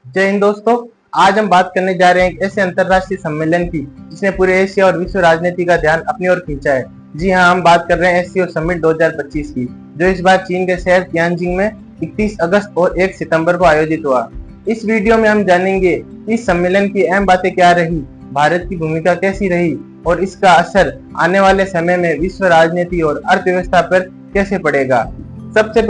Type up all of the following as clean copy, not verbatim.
जय हिंद दोस्तों। आज हम बात करने जा रहे हैं एक ऐसे अंतरराष्ट्रीय सम्मेलन की जिसने पूरे एशिया और विश्व राजनीति का ध्यान अपनी ओर खींचा है। जी हां, हम बात कर रहे हैं एससीओ समिट 2025 की, जो इस बार चीन के शहर तियानजिंग में 31 अगस्त और 1 सितंबर को आयोजित हुआ। इस वीडियो में हम जानेंगे इस सम्मेलन की अहम बातें क्या रही, भारत की भूमिका कैसी रही और इसका असर आने वाले समय में विश्व राजनीति और अर्थव्यवस्था पर कैसे पड़ेगा। सबसे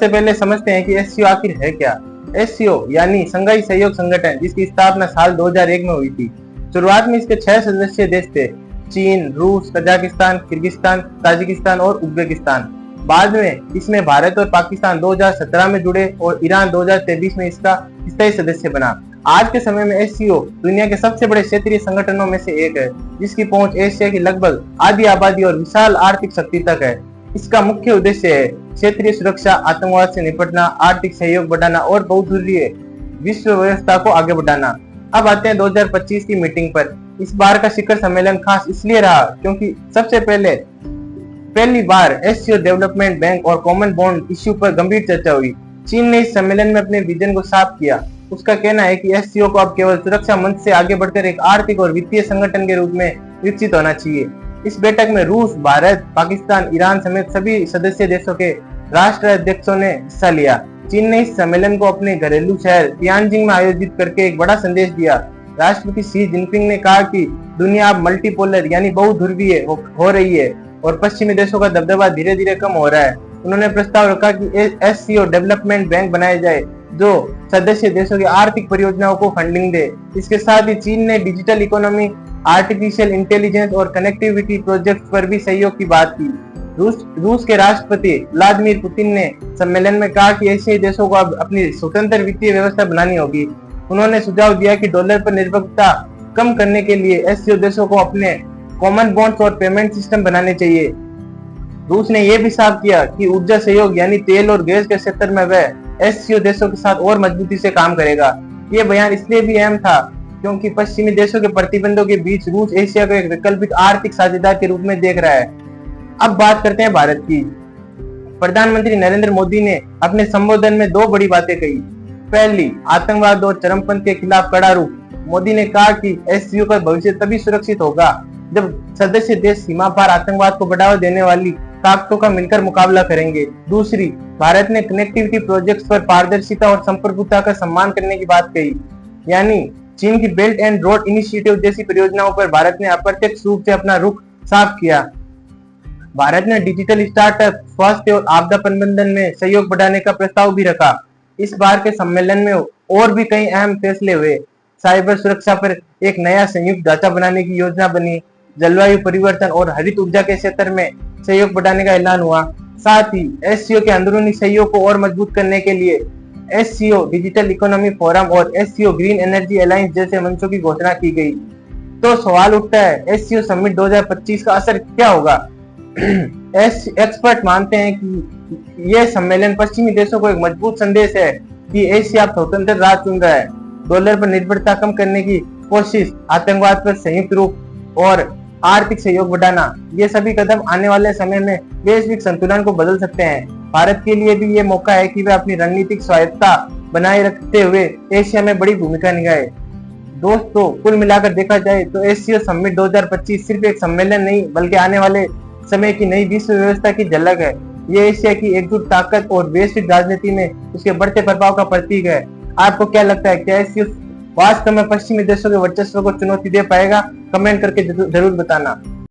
पहले समझते हैं कि एससीओ आखिर है क्या। एससीओ यानी संघाई सहयोग संगठन, जिसकी स्थापना साल 2001 में हुई थी। शुरुआत में इसके 6 सदस्य देश थे: चीन, रूस, कजाकिस्तान, किर्गिस्तान, ताजिकिस्तान और उज्बेकिस्तान। बाद में इसमें भारत और पाकिस्तान 2017 में जुड़े और ईरान 2023 में इसका स्थायी सदस्य बना। आज के समय में एससीओ दुनिया के सबसे बड़े क्षेत्रीय संगठनों में से एक है, जिसकी पहुंच एशिया की लगभग आधी आबादी और विशाल आर्थिक शक्ति तक है। इसका मुख्य उद्देश्य है क्षेत्रीय सुरक्षा, आतंकवाद से निपटना, आर्थिक सहयोग बढ़ाना और बहुध्रुवीय विश्व व्यवस्था को आगे बढ़ाना। अब आते हैं 2025 की मीटिंग पर। इस बार का शिखर सम्मेलन खास इसलिए रहा क्योंकि सबसे पहली बार एससीओ डेवलपमेंट बैंक और कॉमन बॉन्ड इश्यू पर गंभीर चर्चा हुई। चीन ने इस सम्मेलन में अपने विजन को साफ किया। उसका कहना है कि एससीओ को अब केवल सुरक्षा मंच से आगे बढ़कर एक आर्थिक और वित्तीय संगठन के रूप में विकसित होना चाहिए। इस बैठक में रूस, भारत, पाकिस्तान, ईरान समेत सभी सदस्य देशों के राष्ट्राध्यक्षों ने हिस्सा लिया। चीन ने इस सम्मेलन को अपने घरेलू शहर तियानजिंग में आयोजित करके एक बड़ा संदेश दिया। राष्ट्रपति शी जिनपिंग ने कहा कि दुनिया अब मल्टीपोलर यानी बहुध्रुवीय हो रही है और पश्चिमी देशों का दबदबा धीरे धीरे कम हो रहा है। उन्होंने प्रस्ताव रखा कि एससीओ डेवलपमेंट बैंक बनाया जाए जो सदस्य देशों की आर्थिक परियोजनाओं को फंडिंग दे। इसके साथ ही चीन ने डिजिटल इकोनॉमी, आर्टिफिशियल इंटेलिजेंस और कनेक्टिविटी प्रोजेक्ट पर भी सहयोग की बात की। रूस के राष्ट्रपति व्लादिमीर पुतिन ने सम्मेलन में कहा कि एशियाई देशों को अब अपनी स्वतंत्र वित्तीय व्यवस्था बनानी होगी। उन्होंने सुझाव दिया कि डॉलर पर निर्भरता कम करने के लिए एससीओ देशों को अपने कॉमन बॉन्ड्स और पेमेंट सिस्टम बनाने चाहिए। रूस ने यह भी साफ किया कि ऊर्जा सहयोग यानी तेल और गैस के क्षेत्र में वह एससीओ देशों के साथ और मजबूती से काम करेगा। ये बयान इसलिए भी अहम था क्योंकि पश्चिमी देशों के प्रतिबंधों के बीच रूस एशिया को एक वैकल्पिक आर्थिक साझेदार के रूप में देख रहा है। अब बात करते हैं भारत की। प्रधानमंत्री नरेंद्र मोदी ने अपने संबोधन में 2 बड़ी बातें कही। पहली, आतंकवाद और चरमपंथ के खिलाफ कड़ा रुख। मोदी ने कहा कि एससीओ का भविष्य तभी सुरक्षित होगा जब सदस्य देश सीमा पार आतंकवाद को बढ़ावा देने वाली ताकतों का मिलकर मुकाबला करेंगे। दूसरी, भारत ने कनेक्टिविटी प्रोजेक्ट्स पर पारदर्शिता और संप्रभुता का सम्मान करने की बात कही। यानी चीन की बेल्ट एंड रोड इनिशिएटिव जैसी परियोजनाओं पर भारत ने अप्रत्यक्ष रूप से अपना रुख साफ किया। भारत ने डिजिटल स्टार्टअप, स्वास्थ्य और आपदा प्रबंधन में सहयोग बढ़ाने का प्रस्ताव भी रखा। इस बार के सम्मेलन में और भी कई अहम फैसले हुए। साइबर सुरक्षा पर एक नया संयुक्त ढांचा बनाने की योजना बनी। जलवायु परिवर्तन और हरित ऊर्जा के क्षेत्र में सहयोग बढ़ाने का ऐलान हुआ। साथ ही एससीओ के अंदरूनी सहयोग को और मजबूत करने के लिए एससीओ डिजिटल इकोनॉमी फोरम और एससीओ ग्रीन एनर्जी अलायंस जैसे मंचों की घोषणा की गई। तो सवाल उठता है, एससीओ समिट 2025 का असर क्या होगा? एक्सपर्ट मानते हैं कि यह सम्मेलन पश्चिमी देशों को एक मजबूत संदेश है कि एशिया स्वतंत्र राह चुन रहा है। डॉलर पर निर्भरता कम करने की कोशिश, आतंकवाद पर संयुक्त रूप और आर्थिक सहयोग बढ़ाना, ये सभी कदम आने वाले समय में वैश्विक संतुलन को बदल सकते हैं। भारत के लिए भी ये मौका है कि वे अपनी रणनीतिक स्वायत्तता बनाए रखते हुए एशिया में बड़ी भूमिका निभाए। दोस्तों, कुल मिलाकर देखा जाए तो एससीओ समिट 2025 सिर्फ एक सम्मेलन नहीं बल्कि आने वाले समय की नई विश्व व्यवस्था की झलक है। ये एशिया की एकजुट ताकत और वैश्विक राजनीति में उसके बढ़ते प्रभाव का प्रतीक है। आपको क्या लगता है, क्या एससीओ वास्तव में पश्चिमी देशों के वर्चस्व को चुनौती दे पाएगा? कमेंट करके जरूर बताना।